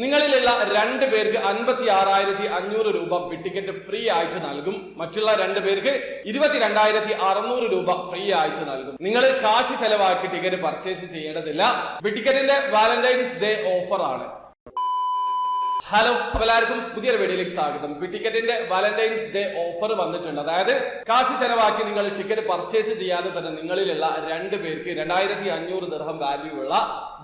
നിങ്ങളിലുള്ള 2 പേർക്ക് 56,500 രൂപ ticket free ആയിട്ട് നൽകും. മറ്റുള്ള 2 പേർക്ക് 22,600 രൂപ ഫ്രീ ആയിട്ട് നൽകും. നിങ്ങൾ കാശ് ചെലവാക്കി ടിക്കറ്റ് പർച്ചേസ് ചെയ്യേണ്ടതില്ല. ടിക്കറ്റിന്റെ വാലന്റൈൻസ് ഡേ ഓഫർ ആണ്. ഹലോ, എല്ലാവർക്കും പുതിയൊരു വീഡിയോയിലേക്ക് സ്വാഗതം. ടിക്കറ്റിന്റെ വാലന്റൈൻസ് ഡേ ഓഫർ വന്നിട്ടുണ്ട്. അതായത് കാശ് ചെലവാക്കി നിങ്ങൾ ടിക്കറ്റ് പർച്ചേസ് ചെയ്യാതെ തന്നെ നിങ്ങളിലുള്ള 2 പേർക്ക് 2,500 ദിർഹം വാല്യൂ ഉള്ള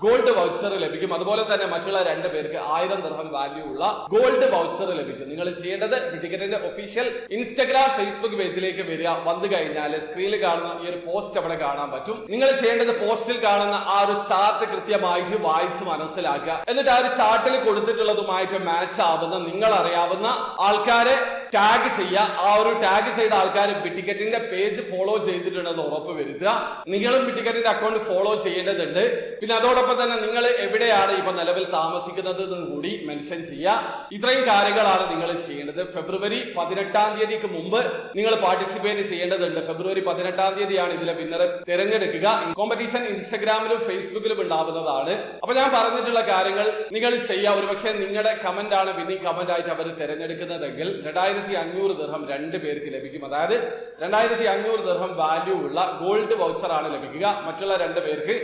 ഗോൾഡ് വൗച്ചർ ലഭിക്കും. അതുപോലെ തന്നെ മറ്റുള്ള 2 പേർക്ക് 1000 ദിർഹം വാല്യൂ ഉള്ള ഗോൾഡ് വൗച്ചർ ലഭിക്കും. നിങ്ങൾ ചെയ്യേണ്ടത് ടിക്കറ്റിന്റെ ഒഫീഷ്യൽ ഇൻസ്റ്റഗ്രാം, ഫേസ്ബുക്ക് പേജിലേക്ക് വരിക. വന്നു കഴിഞ്ഞാൽ സ്ക്രീനിൽ കാണുന്ന ഈ ഒരു പോസ്റ്റ് അവിടെ കാണാൻ പറ്റും. നിങ്ങൾ ചെയ്യേണ്ടത് പോസ്റ്റിൽ കാണുന്ന ആ ഒരു ചാർട്ട് കൃത്യമായിട്ട് വായിച്ച് മനസ്സിലാക്കുക. എന്നിട്ട് ആ ഒരു ചാർട്ടിൽ കൊടുത്തിട്ടുള്ളതുമായിട്ട് മാച്ച് ആവുന്ന നിങ്ങൾ അറിയാവുന്ന ആൾക്കാരെ ടാഗ് ചെയ്യുക. ആ ഒരു ടാഗ് ചെയ്ത ആൾക്കാർ ടിക്കറ്റിന്റെ പേജ് ഫോളോ ചെയ്തിട്ടുണ്ടെന്ന് ഉറപ്പ് വരുത്തുക. നിങ്ങളും ടിക്കറ്റിന്റെ അക്കൗണ്ട് ഫോളോ ചെയ്യേണ്ടതുണ്ട്. പിന്നെ അതോടൊപ്പം തന്നെ നിങ്ങൾ എവിടെയാണ് ഇപ്പൊ നിലവിൽ താമസിക്കുന്നത് എന്ന് കൂടി മെൻഷൻ ചെയ്യുക. ഇത്രയും കാര്യങ്ങളാണ് നിങ്ങൾ ചെയ്യേണ്ടത്. ഫെബ്രുവരി 18-ാം തീയതിക്ക് മുമ്പ് നിങ്ങൾ പാർട്ടിസിപ്പേറ്റ് ചെയ്യേണ്ടതുണ്ട്. ഫെബ്രുവരി 18-ാം തീയതിയാണ് ഇതിലെ വിന്നറെ തിരഞ്ഞെടുക്കുക. കോമ്പറ്റീഷൻ ഇൻസ്റ്റഗ്രാമിലും ഫേസ്ബുക്കിലും ഉണ്ടാവുന്നതാണ്. അപ്പൊ ഞാൻ പറഞ്ഞിട്ടുള്ള കാര്യങ്ങൾ നിങ്ങൾ ചെയ്യുക. ഒരുപക്ഷെ നിങ്ങളുടെ കമന്റ് ആണ് പിന്നെ കമന്റ് ആയിട്ട് അവർ തിരഞ്ഞെടുക്കുന്നതെങ്കിൽ 2,500 ദിർഹം 2 പേർക്ക് ലഭിക്കും. അതായത് 2,500 ദിർഹം വാല്യൂ ഉള്ള ഗോൾഡ് വൗച്ചർ ആണ് ലഭിക്കുക. മറ്റുള്ള 2 പേർക്ക്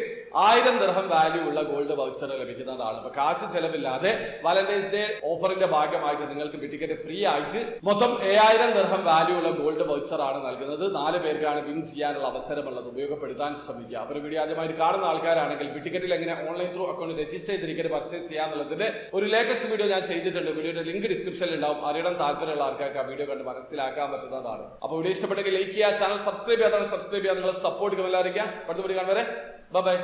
1000 ദിർഹം വാല്യൂ ഉള്ള ഗോൾഡ് വൗച്ചർ ലഭിക്കുന്നതാണ്. അപ്പൊ കാശ് ചെലവില്ലാതെ വാലന്റൈൻസ് ഡേ ഓഫറിന്റെ ഭാഗമായിട്ട് നിങ്ങൾക്ക് ടിക്കറ്റ് ഫ്രീ ആയിട്ട് മൊത്തം 7000 ദിർഹം വാല്യൂ ഉള്ള ഗോൾഡ് വൗച്ചർ ആണ് നൽകുന്നത്. 4 പേർക്കാണ് വിൻ ചെയ്യാനുള്ള അവസരമുള്ളത്. ഉപയോഗപ്പെടുത്താൻ ശ്രമിക്കുക. അപ്പോൾ വീഡിയോ ആദ്യമായിട്ട് കാണുന്ന ആൾക്കാരാണെങ്കിൽ ടിക്കറ്റിൽ എങ്ങനെ ഓൺലൈൻ ത്രൂ അക്കൗണ്ട് രജിസ്റ്റർ ചെയ്ത് ടിക്കറ്റ് പർച്ചേസ് ചെയ്യാന്നുള്ളതിന്റെ ഒരു ലേറ്റസ്റ്റ് വീഡിയോ ഞാൻ ചെയ്തിട്ടുണ്ട്. വീഡിയോയുടെ ലിങ്ക് ഡിസ്ക്രിപ്ഷനിൽ ഉണ്ടാവും. അറിയാൻ താല്പര്യമുള്ള ആൾക്കാർക്ക് ആ വീഡിയോ കണ്ട് മനസ്സിലാക്കാൻ പറ്റുന്നതാണ്. അപ്പോൾ വീഡിയോ ഇഷ്ടപ്പെട്ടെങ്കിൽ ലൈക്ക് ചെയ്യുക, ചാനൽ സബ്സ്ക്രൈബ് ചെയ്യാതെ സബ്സ്ക്രൈബ് ചെയ്യുക. നിങ്ങളെ സപ്പോർട്ട് കമന്റ് അറിയിക്കുക. അടുത്ത വീഡിയോ കാണുവരെ ബൈ.